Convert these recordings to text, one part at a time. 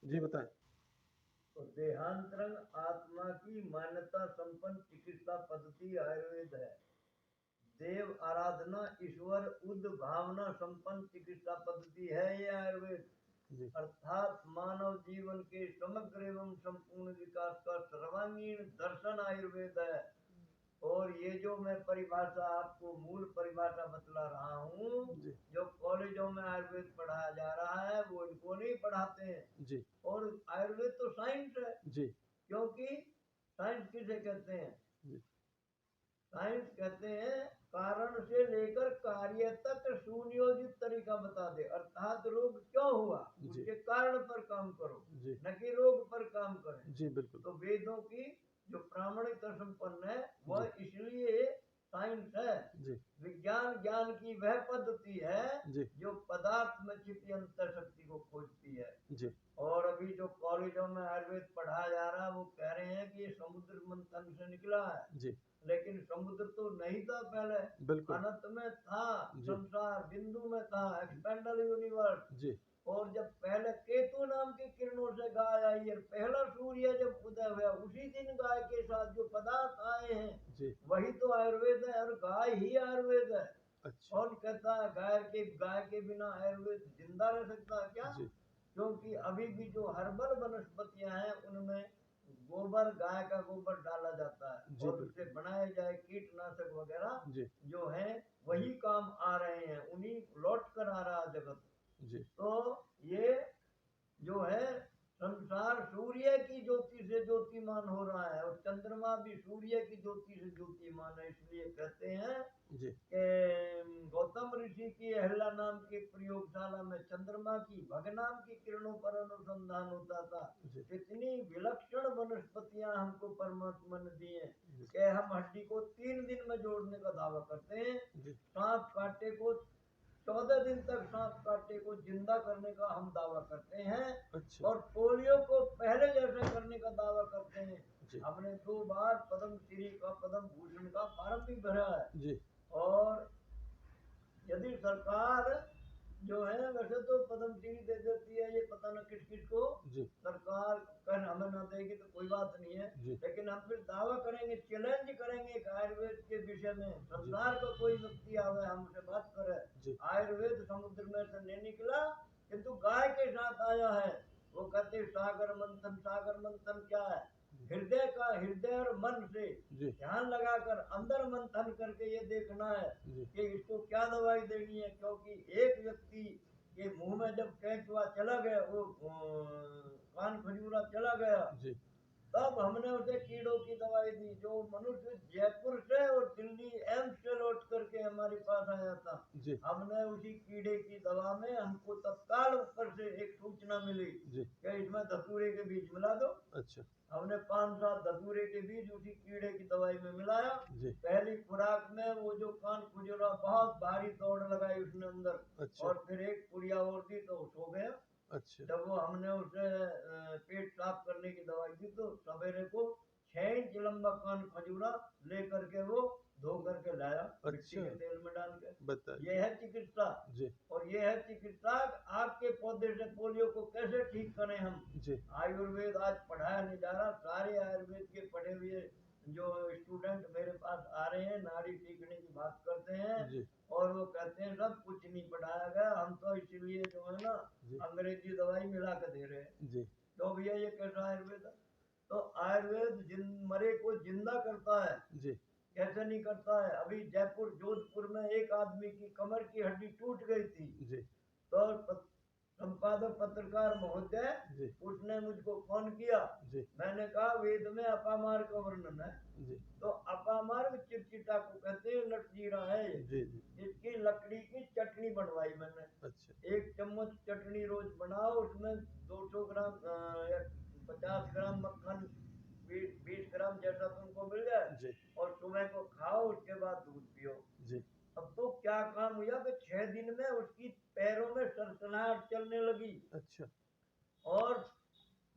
जी बताएं। तो देहांतरंग आत्मा की मान्यता संपन्न चिकित्सा पद्धति आयुर्वेद है। देव आराधना ईश्वर उद भावना संपन्न चिकित्सा पद्धति है ये आयुर्वेद। जी अर्थात मानव जीवन के समग्र एवं संपूर्ण विकास का सर्वांगीण दर्शन आयुर्वेद है। और ये जो मैं परिभाषा आपको मूल परिभाषा बतला रहा हूँ, जी जो कॉलेजों में आयुर्वेद पढ़ाया जा रहा है वो इनको नहीं पढ़ाते हैं। जी और आयुर्वेद तो साइंस है, जी क्योंकि साइंस किसे कहते हैं? जी साइंस कहते हैं कारण से लेकर कार्य तक सुनियोजित तरीका बता दे। अर्थात रोग क्यों हुआ जी उसके कारण पर काम करो, जी न कि रोग पर काम करें। जी बिल्कुल। तो वेदों की जो प्रामाणिकता संपन्न है जी वह इसलिए साइंस है। जी विज्ञान ज्ञान की वह पद्धति है जी जो पदार्थ में छिपी अंतर शक्ति को खोजती है। जी और अभी जो कॉलेजों में आयुर्वेद पढ़ाया जा रहा है वो कह रहे हैं कि ये समुद्र मंथन से निकला है। जी लेकिन समुद्र तो नहीं था पहले, बिल्कुल। अनंत में था, जी संसार बिंदु में था, एक्सपेंडल यूनिवर्स। जी और जब पहले केतु नाम की किरणों से गाय आई और पहला सूर्य जब उदय हुआ उसी दिन गाय के साथ जो पदार्थ आए हैं जी वही तो आयुर्वेद है। और गाय ही आयुर्वेद है। अच्छा। कौन कहता है गाय के बिना आयुर्वेद जिंदा रह सकता है क्या? जी क्योंकि अभी भी जो हर्बल वनस्पतियां हैं उनमें गोबर, गाय का गोबर डाला जाता है जी और उससे बिल्कुल। बनाए जाए कीटनाशक वगैरह जी जो है जी वही काम आ रहे हैं, उन्हीं लौट कर आ रहा जगत। जी तो ये जो है संसार सूर्य की ज्योति से ज्योतिमान हो रहा है और चंद्रमा भी सूर्य की ज्योति से ज्योतिमान है। इसलिए कहते हैं जी कि गौतम ऋषि की अहला नाम की प्रयोगशाला में चंद्रमा की भग नाम की किरणों पर अनुसंधान होता था। जी कितनी विलक्षण वनस्पतियां हमको परमात्मा ने दी हैं जी कि हम हड्डी को 3 दिन में जोड़ने का दावा करते हैं। जी सांप काटे को 14 दिन तक सांप काटे को जिंदा करने का हम दावा करते हैं। अच्छा। और पोलियो को पहले जैसे करने का दावा करते हैं। जी हमने 2 बार पद्म श्री का पद्म भूषण का फार्म भी भरा है। जी और यदि सरकार जो है वैसे तो पद्म श्री दे देती है, ये पता न किस किस को जी सरकार कर हमें ना देगी तो कोई बात नहीं है। जी लेकिन हम फिर दावा करेंगे, चैलेंज करेंगे कि आयुर्वेद के विषय में जी संसार का कोई व्यक्ति आवे हमसे बात करे। जी आयुर्वेद समुद्र में से नहीं निकला किंतु गाय के साथ आया है। वो कहते सागर मंथन क्या है? हृदय का, हृदय और मन से जी ध्यान लगाकर अंदर मंथन करके ये देखना है जी कि इसको क्या दवाई देनी है। क्योंकि एक व्यक्ति के मुंह में जब केंचुआ चला गया, वो कान खजूरा चला गया, जी तब हमने उसे कीड़ों की दवाई दी। जो मनुष्य जयपुर से और दिल्ली एम्स से लौट करके हमारे पास आया था, जी हमने उसी कीड़े की दवा में हमको तत्काल ऊपर से एक सूचना मिली जी कि इसमें धतूरे के बीज मिला दो। अच्छा। हमने 5-7 धतूरे के बीज उसी कीड़े की दवाई में मिलाया। जी पहली खुराक में वो जो कान खुजरा बहुत भारी दौड़ लगाई उसने अंदर। अच्छा। और फिर एक पुड़िया और दी तो सो गया। अच्छा। जब वो हमने उसे पेट साफ करने की दवाई दी तो सवेरे को 6 इंच लंबा कान खजूरा ले करके वो धो करके लाया मिट्टी अच्छा के तेल में डाल के। ये बताइए। है चिकित्सा। जी और ये है चिकित्सा आग के पौधे से पोलियो को कैसे ठीक करें हम। जी आयुर्वेद आज पढ़ाया नहीं जा रहा। सारे आयुर्वेद के पढ़े हुए जो स्टूडेंट मेरे पास आ रहे हैं नाड़ी सीखने की बात करते हैं जी और वो कहते हैं सब कुछ नहीं पढ़ाया गया, हम तो इसीलिए जो है ना जी अंग्रेजी दवाई मिला कर दे रहे हैं। जी तो भैया ये कैसा आयुर्वेद है? तो आयुर्वेद मरे को जिंदा करता है। जी कैसे नहीं करता है? अभी जयपुर जोधपुर में एक आदमी की कमर की हड्डी टूट गई थी। जी तो संपादक पत्रकार महोदय जी उसने मुझको फोन किया। जी मैंने कहा वेद में अपामार का वर्णन है। जी तो अपामार्ग चिपचिटा को कहते हैं, लटजीरा है ये। जी जी इसकी लकड़ी की चटनी बनवाई मैंने। अच्छा। 1 चम्मच चटनी रोज बनाओ, उसमें 200 ग्राम या 50 ग्राम मक्खन, 20 ग्राम जैसा तुमको मिल जाए जी और सुबह को खाओ, उसके बाद दूध पियो। जी अब तो क्या काम हुआ कि 6 दिन में उसकी पैरों में सनसनाहट चलने लगी। अच्छा। और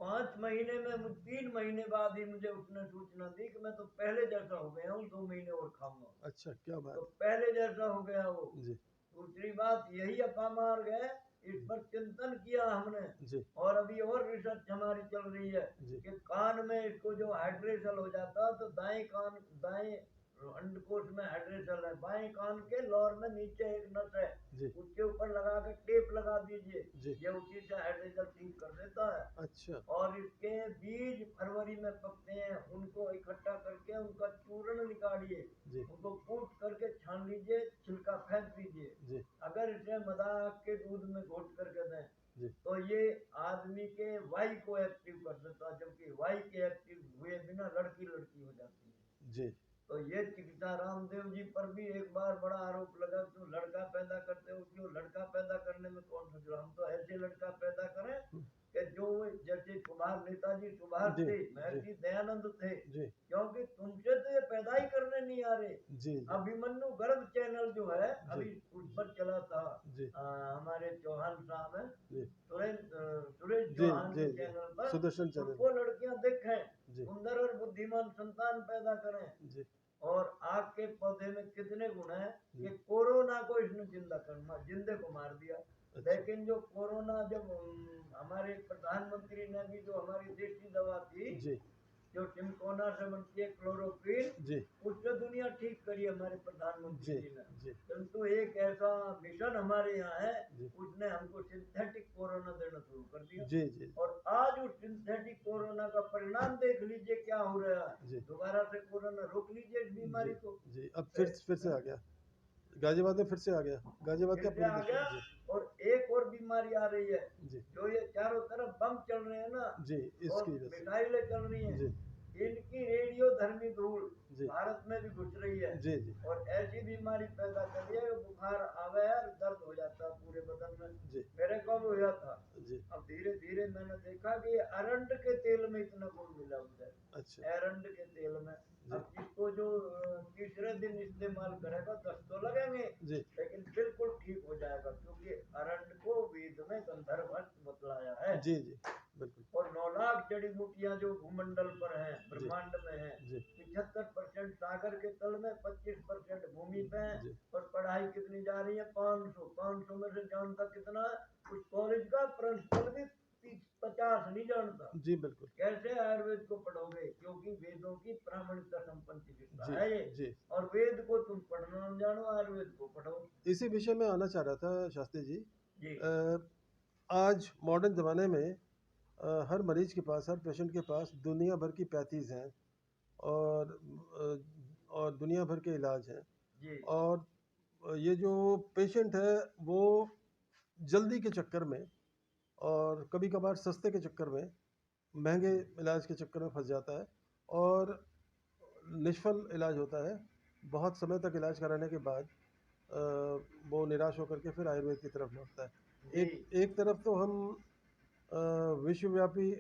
5 महीने में 3 महीने बाद ही मुझे उसने सूचना दी कि मैं तो पहले जैसा हो गया हूँ, 2 महीने और खाऊंगा। अच्छा क्या तो बात पहले जैसा हो गया वो। है। जी दूसरी बात यही अपामार्ग है इस पर चिंतन किया हमने, जी और अभी और रिसर्च हमारी चल रही है जी कि कान में इसको जो हाइड्रेशन हो जाता है, तो दाएं अंडकोश में हाइड्रेशन है, बाएं कान के लोअर में नीचे एक नस है, जी उसके ऊपर लगा के टेप लगा दीजिए, जी। ये उसी से हाइड्रेशन ठीक कर देता है। अच्छा और इसके बीज फरवरी में पकते हैं, उनको इकट्ठा करके उनका चूर्ण निकालिए, जी उनको कूट करके छान लीजिए, छिलका फेंक दीजिए। जी अगर इसे मदाक के दूध में घोट करके दें जी तो ये आदमी के वाई को एक्टिव कर देता है, जबकि वाई के एक्टिव हुए बिना लड़की लड़की हो जाती है। जी तो ये चिकित्सा रामदेव जी पर भी एक बार बड़ा आरोप लगा, क्यों लड़का पैदा करते हो, क्यों लड़का पैदा करने में कौन सोच रहा, हम तो ऐसे लड़का पैदा करें कि जो जैसे सुभाष, नेताजी सुभाष जी थे, जी महर्षि दयानंद थे, जी क्योंकि तुमसे तो ये पैदा ही करने नहीं आ रहे। जी जी अभिमन्यु गर्भ चैनल जो है जी अभी उस पर चला था, जी हमारे चौहान साहब है, जी सुरेश जी चौहान जी के जी चैनल पर, सुदर्शन चैनल। उनको लड़कियां देखें, जी सुंदर और बुद्धिमान संतान पैदा करें। जी और आग के पौधे में कितने गुण हैं जी। कि कोरोना को इसने जिंदे को मार दिया। अच्छा लेकिन जो कोरोना, जब हमारे प्रधानमंत्री ने भी जो हमारी देसी दवा थी, जी जो सिमकोना से बनती है क्लोरोक्विन, जी उससे दुनिया ठीक करी हमारे प्रधानमंत्री जी जी ने। जी किंतु एक ऐसा मिशन हमारे यहाँ है, जी उसने हमको सिंथेटिक कोरोना देना शुरू कर दिया। जी जी और आज उस सिंथेटिक कोरोना का परिणाम देख लीजिए क्या हो रहा है। जी दोबारा से कोरोना रोक लीजिए इस जी बीमारी को। जी। अब फिर से आ गया गाजियाबाद में, फिर से आ गया गाजियाबाद फिर क्या से पूरे आ देश गया, में। जी और एक और बीमारी आ रही है, जी जो ये चारों तरफ बम चल रहे हैं ना, जी और इसकी वजह से। मिसाइलें चल रही हैं, जी इनकी रेडियो धर्मी धूल जी भारत में भी घुस रही है, जी जी और ऐसी बीमारी पैदा कर रही है, बुखार आवे और दर्द हो जाता है पूरे बदन में। जी मेरे को भी हुआ था। जी। अब धीरे धीरे मैंने देखा कि अरंड के तेल में इतना गुण मिला उसे, अच्छा एरंड के तेल में। जी अब इसको जो तीसरे दिन इस्तेमाल करेगा, 10 तो लगेंगे, जी लेकिन बिल्कुल ठीक हो जाएगा, क्योंकि अरंड को वेद में गंधर्व बतलाया है। जी जी बिल्कुल। और 9 लाख जड़ी बूटियां जो भूमंडल पर हैं, जी ब्रह्मांड में हैं, जी 75% सागर के तल में, 25% भूमि पे हैं। जी और पढ़ाई कितनी जा रही है, 500 में से जानता कितना है? उस कॉलेज का प्रिंसिपल भी 50 नहीं जानता। जी बिल्कुल। कैसे आयुर्वेद को पढ़ोगे, क्योंकि वेदों की प्रामाणिकता संपन्न चिकित्सा जी है ये। जी। और वेद को तुम पढ़ना न जानो, आयुर्वेद को पढ़ो। इसी विषय में आना चाह रहा था शास्त्री जी। जी आज मॉडर्न ज़माने में हर मरीज के पास, हर पेशेंट के पास दुनिया भर की पैथीज़ हैं, और और दुनिया भर के इलाज हैं। जी और ये जो पेशेंट है वो जल्दी के चक्कर में और कभी कभार सस्ते के चक्कर में, महंगे इलाज के चक्कर में फंस जाता है, और निष्फल इलाज होता है। बहुत समय तक इलाज कराने के बाद अ, वो निराश होकर के फिर आयुर्वेद की तरफ लौटता है। जी एक एक तरफ तो हम विश्वव्यापी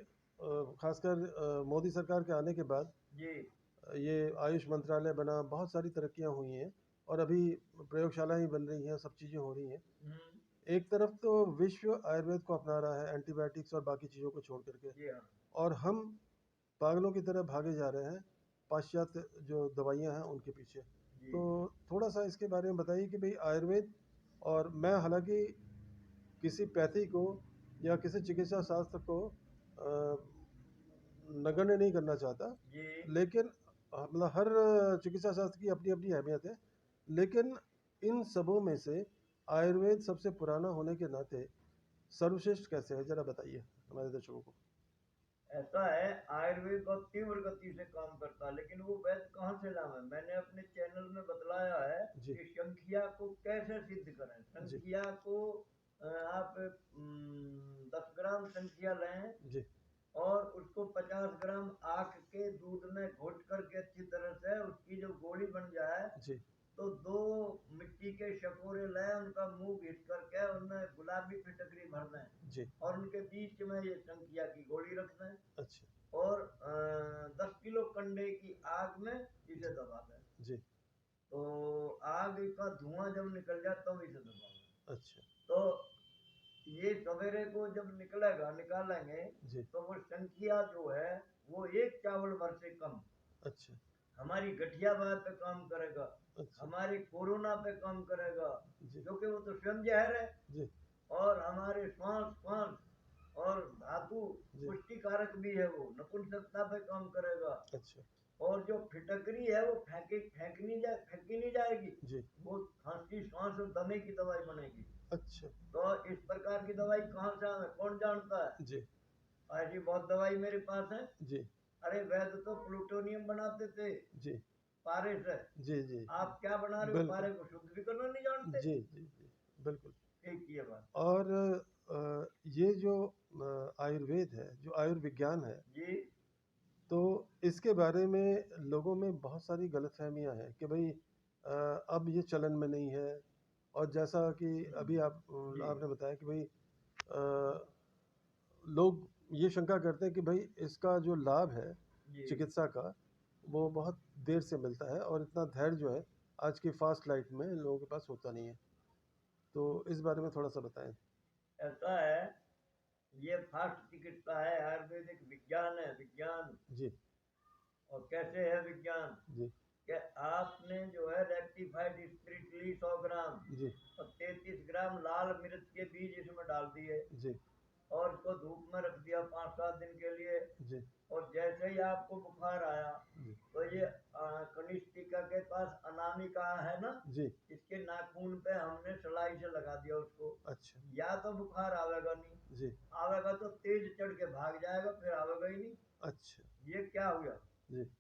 खासकर मोदी सरकार के आने के बाद जी ये आयुष मंत्रालय बना, बहुत सारी तरक्कियां हुई हैं, और अभी प्रयोगशालाएं बन रही हैं, सब चीज़ें हो रही हैं। हम्म, एक तरफ तो विश्व आयुर्वेद को अपना रहा है, एंटीबायोटिक्स और बाकी चीज़ों को छोड़ करके, जी हाँ और हम पागलों की तरह भागे जा रहे हैं पाश्चात्य जो दवाइयाँ हैं उनके पीछे। जी तो थोड़ा सा इसके बारे में बताइए कि भाई आयुर्वेद, और मैं हालांकि किसी पैथी को या किसी चिकित्सा शास्त्र को नगण्य नहीं करना चाहता, जी लेकिन मतलब हर चिकित्सा शास्त्र की अपनी अपनी अहमियत है, लेकिन इन सबों में से आयुर्वेद सबसे पुराना होने के नाते सर्वश्रेष्ठ कैसे है, जरा बताइए हमारे दर्शकों को। ऐसा है, आयुर्वेद बहुत तीव्र गति से काम करता है, लेकिन वो वैद्य कहाँ से लावे? मैंने अपने चैनल में बतलाया है जी कि संख्या को कैसे सिद्ध करें। जी संख्या को आप 10 ग्राम संख्या लें, जी और उसको 50 ग्राम आँख के दूध में घोट करके अच्छी तरह से उसकी जो गोली बन जाए, जी तो 2 मिट्टी के शकोरे लें, उनका मुंह घिस करके उनमें गुलाबी फिटकरी भर दें, जी। और उनके बीच में ये संख्या की गोली रख दें, अच्छा। और 10 किलो कंडे की आग में इसे जी दबा दें। जी। तो आग का धुआं जब निकल जाए तब इसे दबाओ। अच्छा। तो ये सवेरे को जब निकालेंगे, जी। तो वो संख्या जो है वो एक चावल भर से कम अच्छा। हमारी गठियाबाद पे काम करेगा, अच्छा। हमारी कोरोना पे काम करेगा, जी क्योंकि वो तो स्वयं जहर है। जी और हमारे श्वास श्वास और धातु जी। पुष्टि कारक भी है, वो नपुंसकता पे काम करेगा। अच्छा। और जो फिटकरी है वो फेंकी नहीं जाएगी, जी। वो खांसी सांस और दमे की दवाई बनेगी। अच्छा। तो इस प्रकार की दवाई कहाँ से आवे, कौन जानता है? जी। ऐसी बहुत दवाई मेरे पास है। जी। अरे वैद्य तो प्लूटोनियम बनाते थे जी। पारे से। जी। जी। आप क्या बना रहे हो? बिल्कुल। पारे को शुद्ध भी करना नहीं जानते। जी। जी। जी। बिल्कुल। एक ही है बात। और ये जो आयुर्वेद है, जो आयुर्विज्ञान है, जी तो इसके बारे में लोगों में बहुत सारी गलतफहमियां हैं कि भाई अब ये चलन में नहीं है। और जैसा कि अभी जी आपने बताया कि भाई लोग ये शंका करते हैं कि भाई इसका जो लाभ है जी। चिकित्सा का, वो बहुत देर से मिलता है और इतना धैर्य जो है आज की फास्ट लाइफ में लोगों के पास होता नहीं है। तो इस बारे में थोड़ा सा बताएं। ऐसा है, ये फास्ट चिकित्सा है, आयुर्वेदिक विज्ञान है, विज्ञान। जी। और कैसे है विज्ञान? जी। कि आपने जो है रेक्टिफाइड स्पिरिट ली 100 ग्राम जी। और 33 ग्राम लाल मिर्च के बीज इसमें डाल दिए जी। और इसको धूप में रख दिया 5-7 दिन के लिए। जी। और जैसे ही आपको बुखार आया जी। तो ये कनिष्ठिका के पास अनामिका है ना, जी। इसके नाखून पे हमने सलाई से लगा दिया उसको। अच्छा। या तो बुखार आवेगा नहीं, जी। आवेगा तो तेज चढ़ के भाग जाएगा, फिर आवेगा ही नहीं। अच्छा। ये क्या हुआ? जी।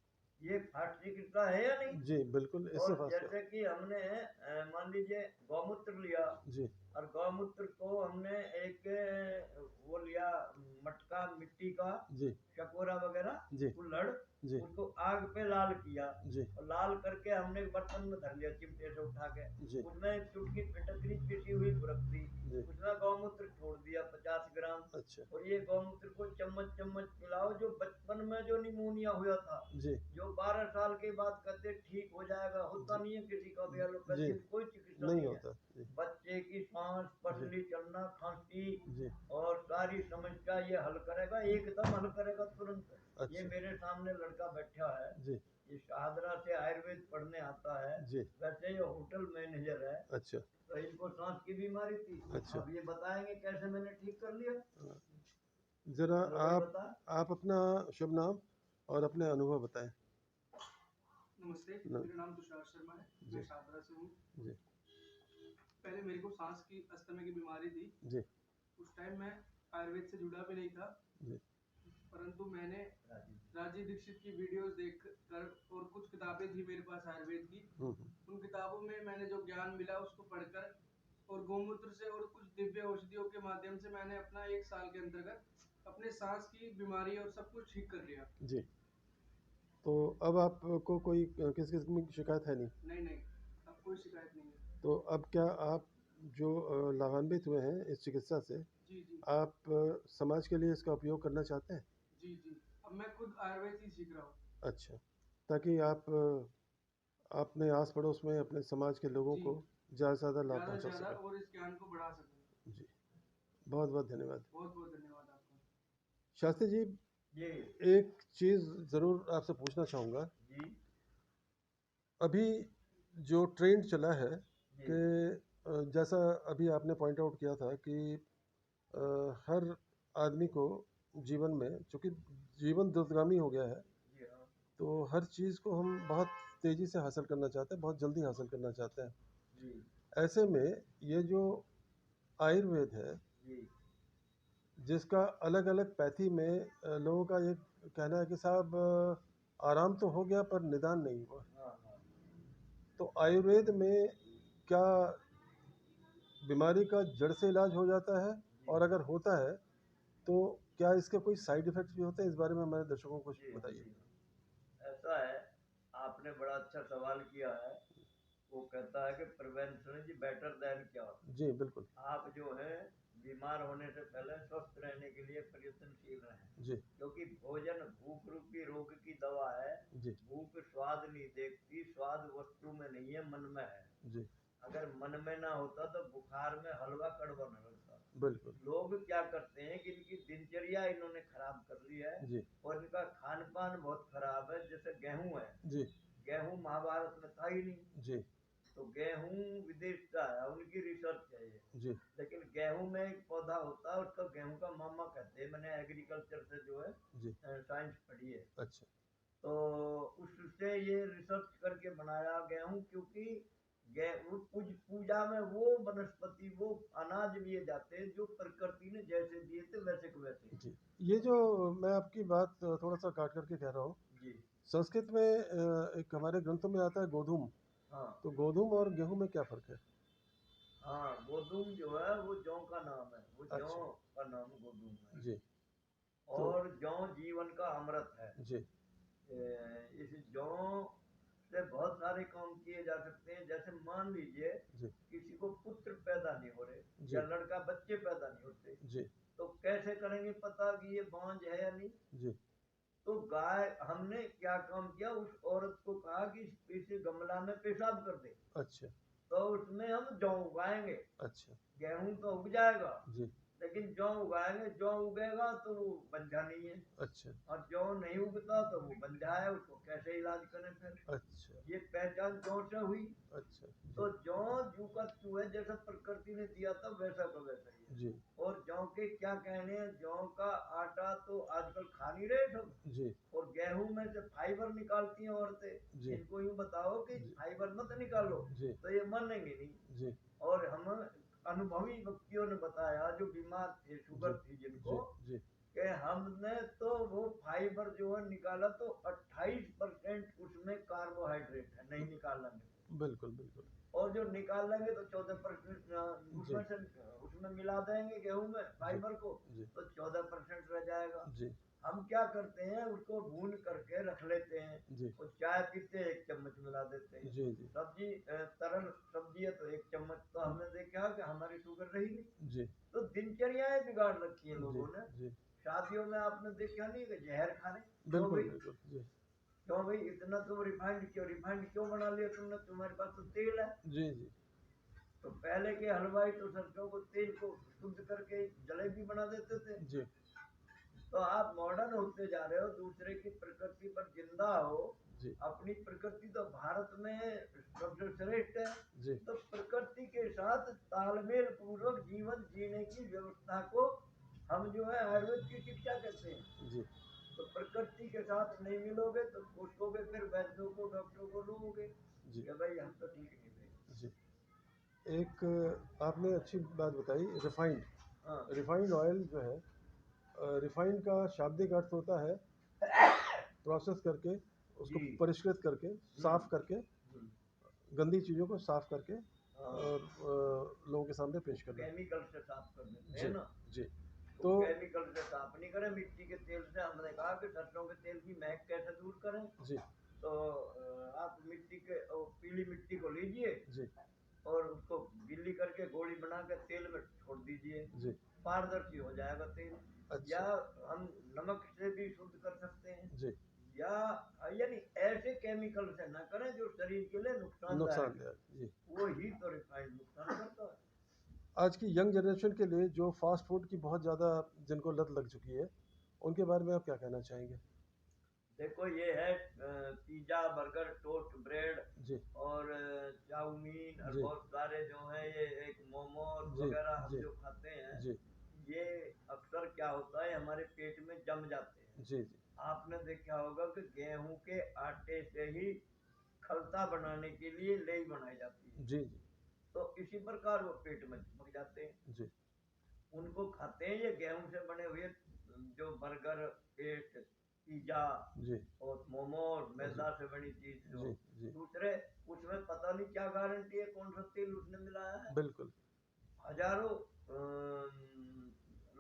ये फास्ट चिकित्सा है या नहीं? जी बिल्कुल, इससे और फास्ट का। जैसे कि हमने मान लीजिए गौमूत्र लिया जी। और गौमूत्र को हमने एक वो लिया मटका मिट्टी का, जी। शकोरा वगैरह, जी। कुल्हड़, जी। उसको आग पे लाल किया जी। और लाल करके हमने एक बर्तन में धर लिया चिमटे से उठा के। जी। उसमें एक चुटकी फिटकरी पिसी हुई बुरक दी, जी। उसमें गौमूत्र छोड़ दिया 50 ग्राम। अच्छा। और ये गौमूत्र को चम्मच चम्मच पिलाओ। जो बचपन में जो निमोनिया हुआ था, जी। जो 12 साल के बाद कहते ठीक हो जाएगा, होता जी। नहीं है किसी का भी, जी। एलोपैथी में कोई चिकित्सा नहीं नहीं है। होता। जी। बच्चे की सांस, जी। पसली चलना, खांसी जी। और सारी समस्या ये हल करेगा, एकदम हल करेगा तुरंत। ये अच्छा। मेरे सामने लड़का बैठा है, जी। ये शाहदरा से आयुर्वेद पढ़ने आता है। जी। वैसे ये होटल मैनेजर है। अच्छा। तो इनको सांस की बीमारी थी। अच्छा। अब ये बताएंगे कैसे मैंने ठीक कर लिया। ज़रा चलो भाई बता। आप अपना शुभ नाम और अपने अनुभव बताएं। नमस्ते, न, मेरा नाम तुषार शर्मा है। जी। मैं शादरा से हूँ। जी। पहले मेरे को सांस की अस्थमा की बीमारी थी। जी। उस टाइम मैं आयुर्वेद से जुड़ा भी नहीं था, जी। परंतु मैंने राजीव दीक्षित की वीडियोस देख कर और कुछ किताबें थी मेरे पास आयुर्वेद की, उन किताबों में मैंने जो ज्ञान मिला उसको पढ़कर और गौमूत्र से और कुछ दिव्य औषधियों के माध्यम से मैंने अपना 1 साल के अंतर्गत अपने सांस की बीमारी और सब कुछ ठीक कर लिया। जी। तो अब आपको कोई किस किस्म की शिकायत है नहीं? नहीं नहीं, अब कोई शिकायत नहीं है। तो अब क्या आप जो लाभान्वित हुए हैं इस चिकित्सा से, जी जी आप समाज के लिए इसका उपयोग करना चाहते हैं? जी जी, अब मैं खुद आयुर्वेद ही सीख रहा हूँ। अच्छा, ताकि आप अपने आस पड़ोस में अपने समाज के लोगों जी, को ज़्यादा से ज़्यादा लाभ ज़्यादा से पहुंचा ज़्यादा सकें। और इस ज्ञान को बढ़ा सकूँ। जी, बहुत बहुत धन्यवाद। बहुत बहुत धन्यवाद आपका। शास्त्री जी, जी एक चीज़ ज़रूर आपसे पूछना चाहूँगा। जी अभी जो ट्रेंड चला है जी कि जैसा अभी आपने पॉइंट आउट किया था कि हर आदमी को जीवन में, चूँकि जीवन द्रुतगामी हो गया है, जी हाँ तो हर चीज़ को हम बहुत तेज़ी से हासिल करना चाहते हैं, बहुत जल्दी हासिल करना चाहते हैं। जी ऐसे में ये जो आयुर्वेद है, जी जिसका अलग अलग पैथी में लोगों का ये कहना है कि साहब आराम तो हो गया पर निदान नहीं हुआ। हाँ हाँ तो आयुर्वेद में क्या बीमारी का जड़ से इलाज हो जाता है? जी और अगर होता है तो क्या इसके कोई साइड इफ़ेक्ट्स भी होते हैं? इस बारे में हमारे दर्शकों को कुछ जी बताइए। जी ऐसा है, आपने बड़ा अच्छा सवाल किया है। वो कहता है कि prevention is better than cure. जी, बिल्कुल। आप जो है बीमार होने से पहले स्वस्थ रहने के लिए प्रयत्नशील रहें, जी। क्योंकि भोजन भूख रूपी रोग की दवा है। जी। भूख स्वाद नहीं देखती, स्वाद वस्तु में नहीं है, मन में है। जी। अगर मन में ना होता तो बुखार में हलवा कड़वा न लगता। बिल्कुल। लोग क्या करते हैं कि इनकी दिनचर्या इन्होंने खराब कर ली है जी। और इनका खान पान बहुत खराब है। जैसे गेहूं है, जी। गेहूं महाभारत में था ही नहीं। जी। तो गेहूं विदेश का है, उनकी रिसर्च है ये। जी लेकिन गेहूं में एक पौधा होता है, उसका गेहूं का मामा कहते हैं। मैंने एग्रीकल्चर से जो है जी। साइंस पढ़ी है। अच्छा तो उससे ये रिसर्च करके बनाया गेहूं, क्योंकि गेहूं पूजा में वो वनस्पति, वो अनाज लिए जाते हैं जो प्रकृति ने जैसे दिए थे वैसे के वैसे। जी। ये जो मैं आपकी बात थोड़ा सा काट करके कह रहा हूँ, जी संस्कृत में एक हमारे ग्रंथों में आता है गोधूम। हाँ तो गोधूम और गेहूं में क्या फर्क है? हाँ, गोधूम जो है वो जौ का नाम है, वो जौ अच्छा का नाम गोधूम है। जी। तो और जौ जीवन का अमृत है। जी इस जौ से बहुत सारे काम किए जा सकते हैं। जैसे मान लीजिए जी किसी को पुत्र पैदा नहीं हो रहे, या जी लड़का बच्चे पैदा नहीं होते, जी तो कैसे करेंगे पता कि ये बांझ है या नहीं? जी। तो गाय, हमने क्या काम किया, उस औरत को कहा कि इसे गमला में पेशाब कर दे, अच्छा तो उसमें हम जौ उगाएंगे। अच्छा। गेहूं तो उग जाएगा, जी लेकिन जौ उगाएंगे, जौ उगेगा तो वो बंझा नहीं है। अच्छा और जौ नहीं उगता तो वो बंझा है, उसको कैसे इलाज करें फिर? अच्छा ये पहचान जौ से हुई। अच्छा। तो जी जौ जू का तू है, जैसा प्रकृति ने दिया था वैसा का वैसा ही है। जी और जौ के क्या कहने हैं, जौ का आटा तो आजकल खा नहीं रहे सब। जी और गेहूं में से फाइबर निकालती हैं औरतें। जी इनको यूं बताओ कि जी फाइबर मत निकालो, जी तो ये मानेंगे नहीं। जी और हम अनुभवी व्यक्तियों ने बताया, जो बीमार थे, जी शुगर थी जिनको, जी जी। कि हमने तो वो फाइबर जो है निकाला, तो 28% उसमें कार्बोहाइड्रेट है, नहीं निकालेंगे तो। बिल्कुल बिल्कुल। और जो निकाल लेंगे तो 14% जी उसमें से उसमें मिला देंगे गेहूं में जी फाइबर को, जी तो 14% रह जाएगा। जी हम क्या करते हैं, उसको भून करके रख लेते हैं। जी और चाय पीते हैं, 1 चम्मच मिला देते हैं। जी जी सब्जी तरल सब्जी है तो 1 चम्मच, तो हमने देखा कि हमारी शुगर रही नहीं। जी तो दिनचर्याएं बिगाड़ रखी है जी लोगों ने। जी। शादियों में आपने देखा नहीं कि जहर खा रहे, क्यों बिल्कुल भाई? बिल्कुल। जी क्यों भाई इतना तुम रिफाइंड क्यों बना लिया तुमने? तुम्हारे पास तो तेल है। जी जी तो पहले के हलवाई तो सरसों को तेल को शुद्ध करके जलेबी बना देते थे। जी तो आप मॉडर्न होते जा रहे हो, दूसरे की प्रकृति पर जिंदा हो। जी अपनी प्रकृति तो भारत में सबसे श्रेष्ठ है। जी तो प्रकृति के साथ तालमेल पूर्वक जीवन जीने की व्यवस्था को हम जो है आयुर्वेद की शिक्षा कहते हैं। जी तो प्रकृति के साथ नहीं मिलोगे तो कोसोगे, फिर वैद्यों को, डॉक्टरों को रोगे जी कि भाई हम तो ठीक नहीं थे। जी। एक आपने अच्छी बात बताई, रिफाइंड। हाँ रिफाइंड ऑयल जो है, रिफाइंड का शाब्दिक अर्थ होता है प्रोसेस करके, उसको जी। परिष्कृत करके, साफ करके, हम्म, गंदी चीज़ों को साफ करके हाँ, और लोगों के सामने पेश करना। केमिकल से साफ कर देते हैं जी ना। जी। तो तो केमिकल से साफ नहीं करें, मिट्टी के तेल से। हमने कहा कि सरसों के तेल की महक कैसे दूर करें। जी तो आप मिट्टी के पीली मिट्टी को लीजिए जी और उसको गीली करके गोली बना के तेल में छोड़ दीजिए, जी। पारदर्शी हो जाएगा तेल। या अच्छा हम नमक से भी शुद्ध कर सकते हैं। जी। या यानी ऐसे केमिकल से ना करें जो शरीर के लिए नुकसानदायक है। नुकसानदायक जी। वो ही तो रिफाइंड नुकसान करता है। आज की यंग जनरेशन के लिए जो फास्ट फूड की बहुत ज़्यादा जिनको लत लग चुकी है, उनके बारे में आप क्या कहना चाहेंगे? देखो ये है पिज्जा, बर्गर, टोस्ट, ब्रेड जी और चाउमीन और जी बहुत सारे जो है ये एक मोमोज जी वगैरह हम जी जो खाते हैं, जी ये अक्सर क्या होता है, हमारे पेट में जम जाते हैं। जी जी आपने देखा होगा कि गेहूं के आटे से ही खलता बनाने के लिए लेई बनाई जाती है। जी जी तो इसी प्रकार वो पेट में चिपक जाते हैं। जी उनको खाते हैं ये गेहूं से बने हुए जो बर्गर, पेस्ट, पिज्जा जी और मोमोज, जी मैदा से बनी चीज जो जी जी। दूसरे, उसमें पता नहीं क्या गारंटी है, कौन सा तेल उसने मिलाया है। बिल्कुल। हजारों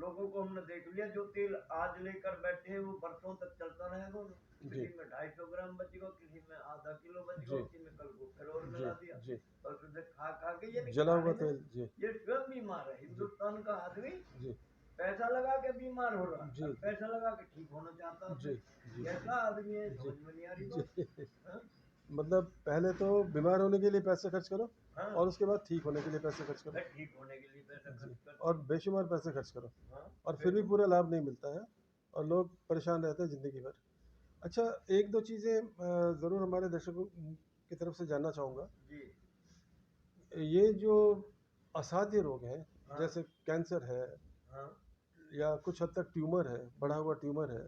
लोगों को हमने देख लिया, जो तेल आज लेकर बैठे हैं वो बरसों तक चलता रहेगा। जी किसी में 250 ग्राम बचेगा, किसी में आधा किलो बचेगा, जी उसी में कल को फिर और जी मिला दिया। जी। और उसे खा खा के, यानी जला हुआ खाने में तेल। जी ये स्वयं बीमार है। जी हिंदुस्तान का आदमी जी पैसा लगा के बीमार हो रहा है, जी और पैसा लगा के ठीक होना चाहता है। जी फिर जी कैसा आदमी है, जी समझ में नहीं आ रही बात। जी। हाँ मतलब पहले तो बीमार होने के लिए पैसे खर्च करो, हाँ, और उसके बाद ठीक होने के लिए पैसे खर्च करो। फिर ठीक होने के लिए पैसा जी। खर्च करते और हैं। बेशुमार पैसे खर्च करो, हाँ और फिर फिर भी पूरा लाभ नहीं मिलता है, और लोग परेशान रहते हैं ज़िंदगी भर। अच्छा, एक दो चीज़ें ज़रूर हमारे दर्शकों की तरफ से जानना चाहूँगा। जी ये जो असाध्य रोग हैं, हाँ। जैसे कैंसर है हाँ। या कुछ हद तक ट्यूमर है, बढ़ा हुआ ट्यूमर है,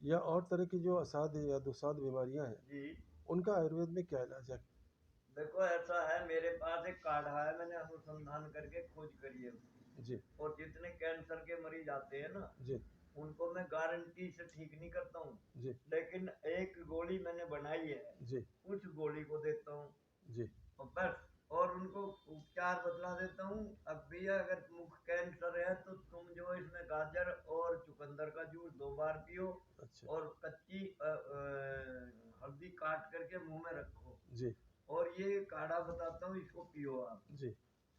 या और तरह की जो असाध्य या दुस्साध्य बीमारियां हैं, जी उनका आयुर्वेद में क्या इलाज है? देखो ऐसा है, मेरे पास एक कार्ड है, मैंने अनुसंधान करके खोज करी है उसकी। जी और जितने कैंसर के मरीज आते हैं ना, जी उनको मैं गारंटी से ठीक नहीं करता हूँ, जी लेकिन एक गोली मैंने बनाई है, जी उस गोली को देता हूँ जी और बस। और उनको उपचार बतला देता हूँ। अब भैया अगर मुख कैंसर है तो तुम जो इसमें गाजर और चुकंदर का जूस 2 बार पियो, अच्छा और कच्ची हल्दी काट करके मुंह में रखो, जी और ये काढ़ा बताता हूँ, इसको पियो आप। जी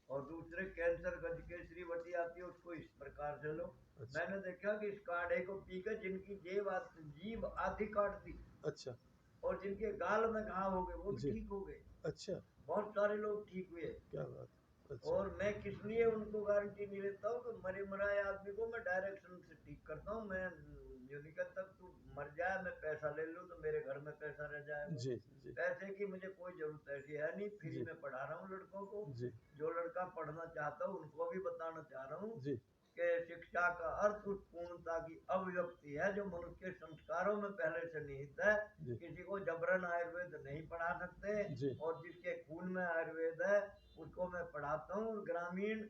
और दूसरे कैंसर गज केसरी बटी आती है, उसको इस प्रकार से लो। अच्छा मैंने देखा कि इस काढ़े को पीकर जिनकी जीभ आधी काट दी अच्छा और जिनके गाल में घाव हो गए वो भी जी ठीक हो गए। अच्छा, बहुत सारे लोग ठीक हुए। क्या बात है। अच्छा और मैं किस लिए उनको गारंटी नहीं लेता हूँ कि मरे मराए आदमी को मैं डायरेक्शन से ठीक करता हूँ। मैं ये नहीं कहता तू मर जाए मैं पैसा ले लूँ तो मेरे घर में पैसा रह जाएगा। जी जी पैसे की मुझे कोई जरूरत ऐसी है नहीं, फ्री जी में पढ़ा रहा हूँ लड़कों को। जी जो लड़का पढ़ना चाहता हूँ उनको भी बताना चाह रहा हूँ जी कि शिक्षा का अर्थ उस पूर्णता की अभिव्यक्ति है जो मनुष्य के संस्कारों में पहले से निहित है। जी किसी को जबरन आयुर्वेद नहीं पढ़ा सकते। जी और जिसके खून में आयुर्वेद है उसको मैं पढ़ाता हूँ। ग्रामीण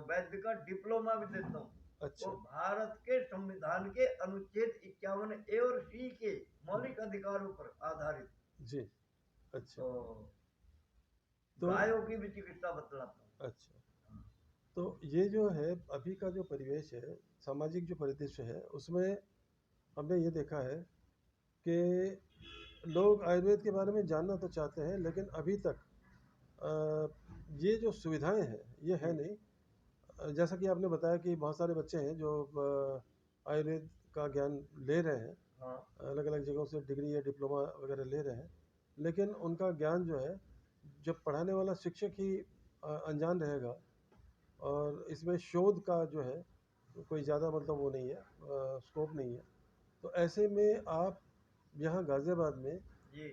वैद्य का डिप्लोमा भी देता हूँ। वो अच्छा भारत के संविधान के अनुच्छेद 51A और C के मौलिक अधिकारों पर आधारित। जी अच्छा तो तो गायों की भी चिकित्सा बतलाता हूँ। अच्छा तो ये जो है अभी का जो परिवेश है, सामाजिक जो परिदृश्य है, उसमें हमने ये देखा है कि लोग आयुर्वेद के बारे में जानना तो चाहते हैं, लेकिन अभी तक ये जो सुविधाएं हैं ये है नहीं। जैसा कि आपने बताया कि बहुत सारे बच्चे हैं जो आयुर्वेद का ज्ञान ले रहे हैं, हाँ। अलग अलग जगहों से डिग्री या डिप्लोमा वगैरह ले रहे हैं, लेकिन उनका ज्ञान जो है, जब पढ़ाने वाला शिक्षक ही अनजान रहेगा और इसमें शोध का जो है कोई ज़्यादा मतलब वो नहीं है, स्कोप नहीं है, तो ऐसे में आप यहाँ गाज़ियाबाद में जी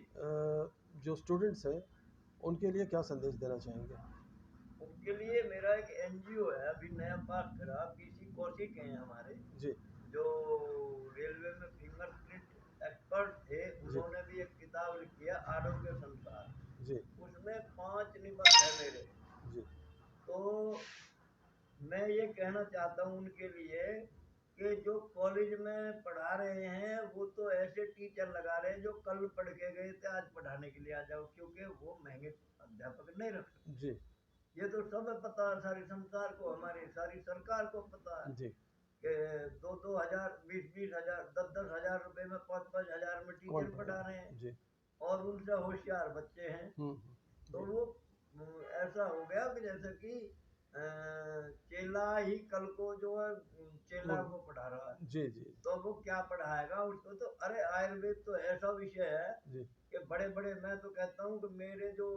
जो स्टूडेंट्स हैं उनके लिए क्या संदेश देना चाहेंगे? उनके लिए मेरा एक एनजीओ है, अभी नया पास करा, पीसी कौशिक हैं हमारे, जी जो रेलवे में फिंगरप्रिंट एक्सपर्ट थे। जी उन्होंने भी एक किताब लिखी है आरोग्य संसार, जी उसमें 5 निबंध है मेरे। जी तो मैं ये कहना चाहता हूँ उनके लिए कि जो कॉलेज में पढ़ा रहे हैं वो तो ऐसे टीचर लगा रहे हैं जो कल पढ़ के गए थे आज पढ़ाने के लिए आ जाओ, क्योंकि वो महंगे अध्यापक नहीं रख सकते। जी ये तो सब पता है, सारी संसार को, हमारी सारी सरकार को पता है जी कि 2-2 हजार, 20-20 हजार, 10-10 हजार रुपए में, 5-5 हजार में कौन टीचर पढ़ा? पढ़ा रहे हैं। जी और उनसे होशियार बच्चे हैं। तो जी वो ऐसा हो गया कि जैसे कि चेला ही कल को जो है चेला गुड को पढ़ा रहा है, जी जी तो वो क्या पढ़ाएगा उसको। तो अरे आयुर्वेद तो ऐसा विषय है जी कि बड़े बड़े, मैं तो कहता हूँ कि मेरे जो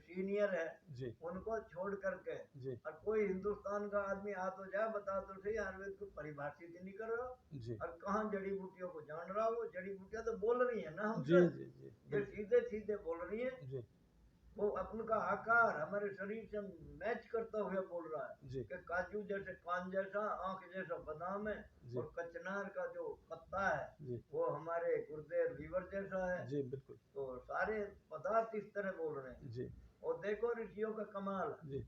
सीनियर है जी उनको छोड़ करके जी और कोई हिंदुस्तान का आदमी आ तो जाए, बता तो सही आयुर्वेद को परिभाषित ही नहीं कर रहा। जी और कहाँ जड़ी बूटियों को जान रहा, वो जड़ी बूटियां तो बोल रही है ना जी हमसे, जी जी ये बिल्कुल सीधे सीधे बोल रही है। जी वो अपन का आकार हमारे शरीर से मैच करता हुआ बोल रहा है जी कि काजू जैसे कान जैसा, आंख जैसा बादाम है, जी और कचनार का जो पत्ता है जी वो हमारे गुर्दे लीवर जैसा है। जी बिल्कुल तो सारे पदार्थ इस तरह बोल रहे हैं। जी और देखो ऋषियों का कमाल जी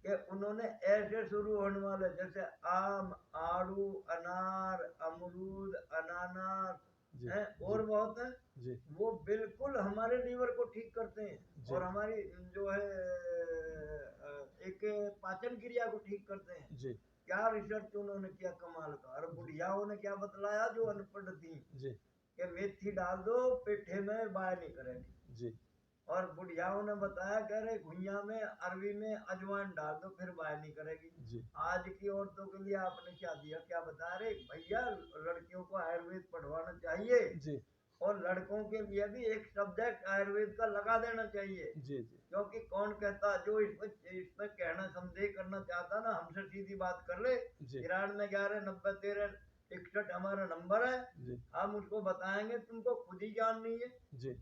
कि उन्होंने ऐसे शुरू होने वाले जैसे आम, आड़ू, अनार, अमरूद, अनानास जी हैं, जी और बहुत है, जी वो बिल्कुल हमारे लीवर को ठीक करते हैं। जी और हमारी जो है एक पाचन क्रिया को ठीक करते हैं। जी क्या रिसर्च उन्होंने किया कमाल का। और बुढ़ियाओं ने क्या बतलाया जो अनपढ़ थी जी कि मेथी डाल दो पेठे में बाय नहीं करेगी। जी और बुढ़ियाओं ने बताया कह रहे घुइया में, अरवी में अजवाइन डाल दो फिर बाय नहीं करेगी। जी आज की औरतों के लिए आपने क्या दिया, क्या बता रहे भैया, लड़कियों को आयुर्वेद पढ़वाना चाहिए जी और लड़कों के लिए भी एक सब्जेक्ट आयुर्वेद का लगा देना चाहिए। जी जी क्योंकि कौन कहता, जो इसमें कहना संदेह करना चाहता ना हमसे सीधी बात कर ले। जी 93 90 13 61 हमारा नंबर है, जी हम उसको बताएंगे, तुमको खुद ही ज्ञान नहीं है। जी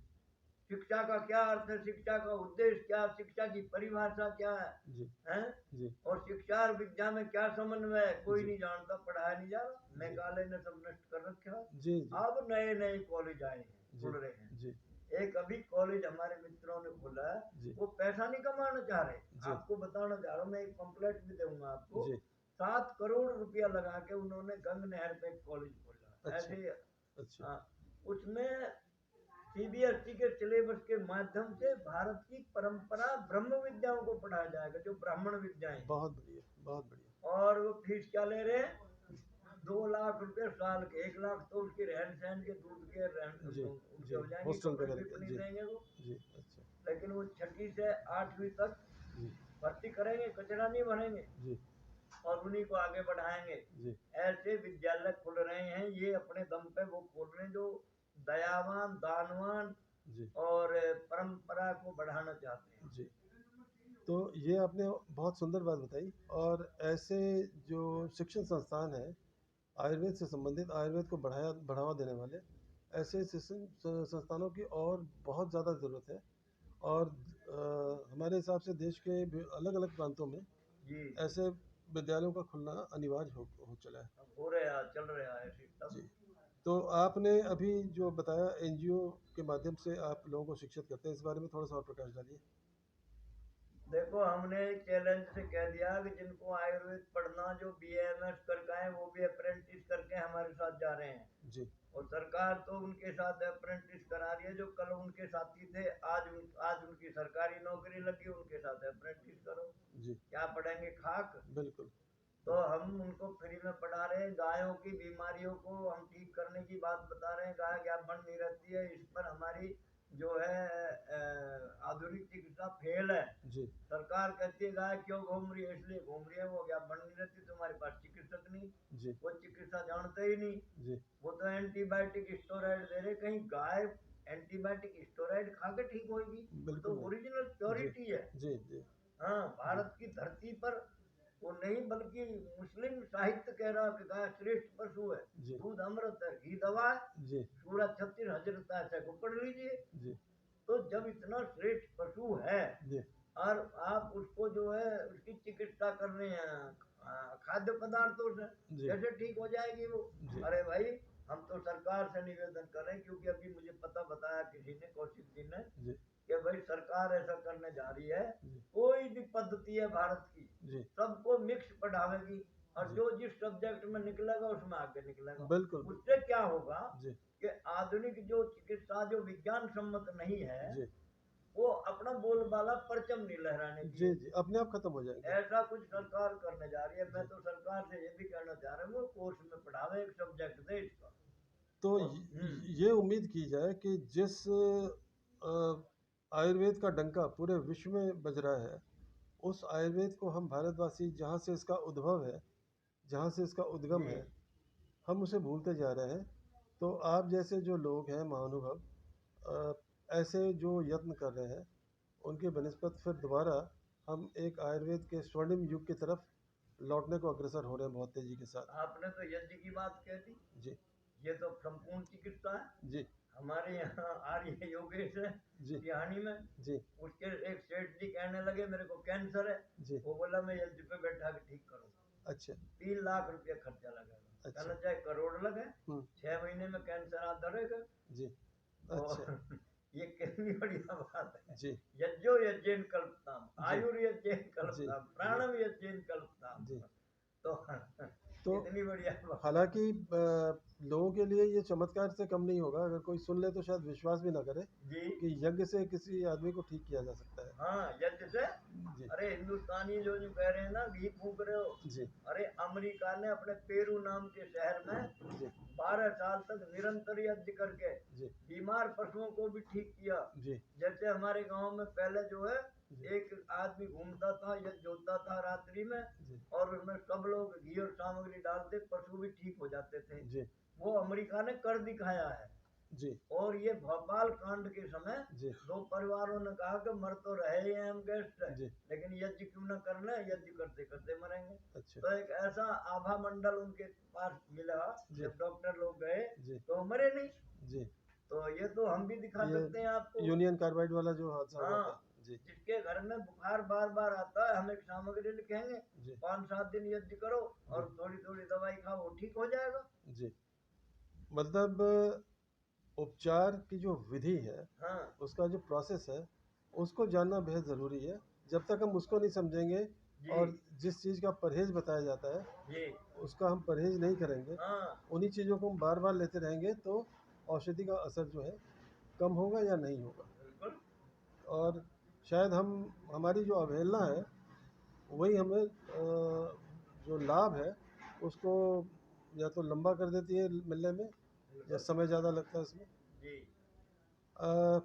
शिक्षा का क्या अर्थ है, शिक्षा का उद्देश्य क्या, शिक्षा की परिभाषा क्या जी है जी और शिक्षा और विद्या में क्या समन्वय है, कोई जी नहीं जानता, पढ़ाया नहीं जा रहा। जी मेघालय ने सब नष्ट कर रखा है। जी जी अब नए नए कॉलेज आए हैं, जी खुल रहे हैं। जी एक अभी कॉलेज हमारे मित्रों ने खोला है, जी वो पैसा नहीं कमाना चाह रहे। जी आपको बताना चाह रहा हूँ, मैं एक पंपलेट भी दूंगा आपको। जी 7 करोड़ रुपया लगा के उन्होंने गंग नहर पे एक कॉलेज खोला अच्छा ऐसे। अच्छा हाँ, उसमें सीबीएसई के सिलेबस के माध्यम से भारत की परंपरा ब्रह्म विद्याओं को पढ़ाया जाएगा, जो ब्राह्मण विद्याएं। बहुत बढ़िया बहुत बढ़िया और वो फीस क्या ले रहे हैं? 2 लाख रुपए साल के। 1 लाख तो उसके रहन सहन के, दूध के जी उनके जी हो जाएंगे, हॉस्टल कपड़े वगैरह भी के नहीं जी देंगे वो। जी अच्छा लेकिन वो 6ठी से 8वीं तक जी भर्ती करेंगे, कचरा नहीं भरेंगे जी और उन्हीं को आगे बढ़ाएंगे। जी ऐसे विद्यालय खुल रहे हैं, ये अपने दम पे वो खोल रहे हैं जो दयावान, दानवान जी और परंपरा को बढ़ाना चाहते हैं। जी तो ये आपने बहुत सुंदर बात बताई। और ऐसे जो शिक्षण संस्थान है आयुर्वेद से संबंधित, आयुर्वेद को बढ़ावा देने वाले, ऐसे शिक्षण संस्थानों की और बहुत ज़्यादा ज़रूरत है। और हमारे हिसाब से देश के अलग अलग प्रांतों में जी ऐसे विद्यालयों का खुलना अनिवार्य हो चला है। अब हो रहे हैं, चल रहे हैं ऐसे जी सब। तो आपने अभी जो बताया एनजीओ के माध्यम से आप लोगों को शिक्षित करते हैं, इस बारे में थोड़ा सा और प्रकाश डालिए। देखो, हमने चैलेंज से कह दिया कि जिनको आयुर्वेद पढ़ना, जो बीएमएस करके आए, वो भी अप्रेंटिस करके हमारे साथ जा रहे हैं। जी और सरकार तो उनके साथ अप्रेंटिस करा रही है, जो कल उनके साथी थे, आज उनकी सरकारी नौकरी लगी, उनके साथ अप्रेंटिस करो। जी क्या पढ़ेंगे? खाक। बिल्कुल तो हम उनको फ्री में पढ़ा रहे हैं। गायों की बीमारियों को हम ठीक करने की बात बता रहे हैं। गाय क्या बन नहीं रहती है, इस पर हमारी जो है आधुनिक चिकित्सा फेल है। जी सरकार कहती है गाय क्यों घूम रही है, इसलिए घूम रही है। वो क्या बन नहीं रहती, तुम्हारे पास चिकित्सक नहीं, जी वो चिकित्सा जानते ही नहीं। जी वो तो एंटीबायोटिक स्टेरॉइड दे रहे। कहीं गाय एंटीबायोटिक स्टेरॉइड खा के ठीक होगी? वो तो बिल्कुल नहीं। ओरिजिनल जी प्योरिटी है। जी जी हाँ, जी भारत की धरती पर वो नहीं, बल्कि मुस्लिम साहित्य कह रहा है कि गाय श्रेष्ठ पशु है, जी दूध अमृत है, घी दवा है, जी सूरज 36 हजरत ऐसे को पढ़ लीजिए। जी तो जब इतना श्रेष्ठ पशु है जी और आप उसको जो है उसकी चिकित्सा कर रहे हैं खाद्य पदार्थों से, जी कैसे ठीक हो जाएगी वो? जी अरे भाई, हम तो सरकार से निवेदन कर रहे हैं, क्योंकि अभी मुझे पता बताया किसी ने, कौशिक जी ने, जी कि भाई सरकार ऐसा करने जा रही है। जी कोई भी पद्धति है भारत की, जी सबको मिक्स पढ़ावेगी और जी जो जिस सब्जेक्ट में निकलेगा उसमें आगे निकलेगा। बिल्कुल उससे बिल्कुल क्या होगा जी कि आधुनिक जो चिकित्सा जो विज्ञान सम्मत नहीं है, जी वो अपना बोलबाला परचम नहीं लहराने जी दिए। जी अपने आप खत्म हो जाएंगे। ऐसा कुछ सरकार करने जा रही है। मैं जी तो सरकार से ये भी कहना चाह रहा हूँ, वो कोर्स में पढ़ावे, एक सब्जेक्ट दे इसका। तो और ये उम्मीद की जाए कि जिस आयुर्वेद का डंका पूरे विश्व में बज रहा है, उस आयुर्वेद को हम भारतवासी, जहाँ से इसका उद्भव है, जहाँ से इसका उद्गम जी है, हम उसे भूलते जा रहे हैं। तो आप जैसे जो लोग हैं महानुभव, अ, ऐसे जो यत्न कर रहे हैं, उनके बनस्पत फिर दोबारा हम एक आयुर्वेद के स्वर्णिम युग की तरफ लौटने को अग्रसर हो रहे हैं बहुत तेजी के साथ। आपने तो यज्ञ की बात कह दी। जी ये तो संपूर्ण चिकित्सा है। जी हमारे यहाँ आर्य योगेश है जी सिहानी में, जी उसके एक सेठ जी कहने लगे मेरे को कैंसर है। जी वो बोला मैं यज्ञ पे बैठा के ठीक करूंगा। अच्छा 3 लाख रुपया खर्चा लगेगा, अच्छा कहना चाहे करोड़ लगे, हम्म 6 महीने में कैंसर आता रहेगा। जी अच्छा और ये कितनी बढ़िया बात है। जी यज्ञो यज्ञेन कल्पताम, जी आयुर्यज्ञेन जी कल्पताम, जी प्राणम यज्ञेन कल्पताम। जी तो तो कितनी बढ़िया बात है। हालांकि लोगों के लिए ये चमत्कार से कम नहीं होगा। अगर कोई सुन ले तो शायद विश्वास भी ना करे जी कि यज्ञ से किसी आदमी को ठीक किया जा सकता है। हाँ, यज्ञ से। जी अरे हिंदुस्तानी जो जो कह रहे हैं ना घी फूक रहे हो। जी अरे अमेरिका ने अपने पेरू नाम के शहर में जी 12 साल तक निरंतर यज्ञ करके जी बीमार पशुओं को भी ठीक किया। जी जैसे हमारे गांव में पहले जो है जी एक आदमी घूमता था, यज्ञ होता था रात्रि में, जी और उसमें सब लोग घी और सामग्री डालते, पशु भी ठीक हो जाते थे। जी वो अमेरिका ने कर दिखाया है। जी और ये भोपाल कांड के समय जी 2 परिवारों ने कहा कि मर तो रहे ही हैं हम गैस से, जी लेकिन यज्ञ क्यों न कर ले, यज्ञ करते करते मरेंगे। अच्छा तो एक ऐसा आभा मंडल उनके पास मिला। जी जब डॉक्टर लोग गए जी तो मरे नहीं। जी तो ये तो हम भी दिखा ये सकते हैं आपको। यूनियन कार्बाइड वाला जो हादसा हुआ हाँ, था। जी जिसके घर में बुखार बार बार आता है, हम एक सामग्री लिखेंगे, जी 5-7 दिन यज्ञ करो और जी थोड़ी थोड़ी दवाई खाओ, वो ठीक हो जाएगा। जी। मतलब उपचार की जो विधि है, हाँ उसका जो प्रोसेस है, उसको जानना बेहद ज़रूरी है। जब तक हम उसको नहीं समझेंगे जी और जिस चीज़ का परहेज़ बताया जाता है जी उसका हम परहेज़ नहीं करेंगे, हाँ उन्हीं चीज़ों को हम बार बार लेते रहेंगे, तो औषधि का असर जो है कम होगा या नहीं होगा। बिल्कुल। और शायद हम हमारी जो अवहेलना है वही हमें जो लाभ है उसको या तो लंबा कर देती है मिलने में, या बिल्कुल समय ज़्यादा लगता है इसमें। जी अ,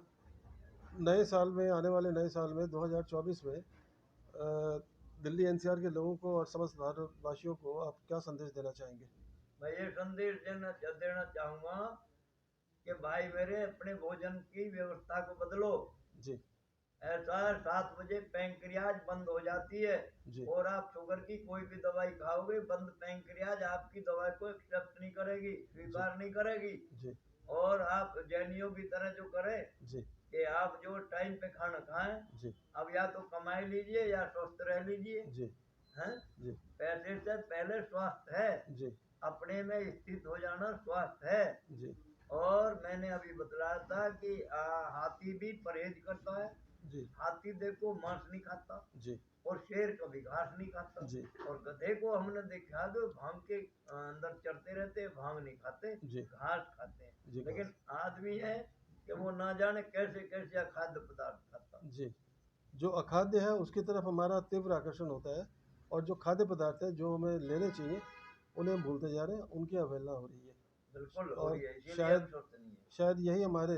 नए साल में, आने वाले नए साल में 2024 में दिल्ली एनसीआर के लोगों को और समस्त भारतवासियों को आप क्या संदेश देना चाहेंगे? मैं ये संदेश देना चाहूंगा कि भाई मेरे, अपने भोजन की व्यवस्था को बदलो। जी ऐसा है, 7 बजे पैंक्रियाज बंद हो जाती है जी और आप शुगर की कोई भी दवाई खाओगे, बंद पैंक्रियाज आपकी दवाई को एक्सेप्ट नहीं करेगी, जी स्वीकार नहीं करेगी। जी और आप जैनियों की तरह जो करें जी कि आप जो टाइम पे खाना खाएं, जी अब या तो कमाई लीजिए या स्वस्थ रह लीजिए। जी हैं? जी पैसे से पहले स्वास्थ्य है, जी अपने में स्थित हो जाना स्वास्थ्य है। जी और मैंने अभी बतलाया था कि हाथी भी परहेज करता है। जी हाथी देखो मांस नहीं खाता जी और शेर कभी घास नहीं खाता। जी और गधे को हमने देखा कि भांग के अंदर चरते रहते हैं, भांग नहीं खाते, जी घास खाते हैं। जी लेकिन आदमी है कि वो ना जाने कैसे कैसे खाद्य पदार्थ खाता। जी। जो अखाद्य है उसकी तरफ हमारा तीव्र आकर्षण होता है, और जो खाद्य पदार्थ है जो हमें लेने चाहिए उन्हें हम भूलते जा रहे हैं, उनकी अवहेलना हो रही है। बिल्कुल हो और रही है, इसीलिए हम शायद सोचते नहीं है। शायद यही हमारे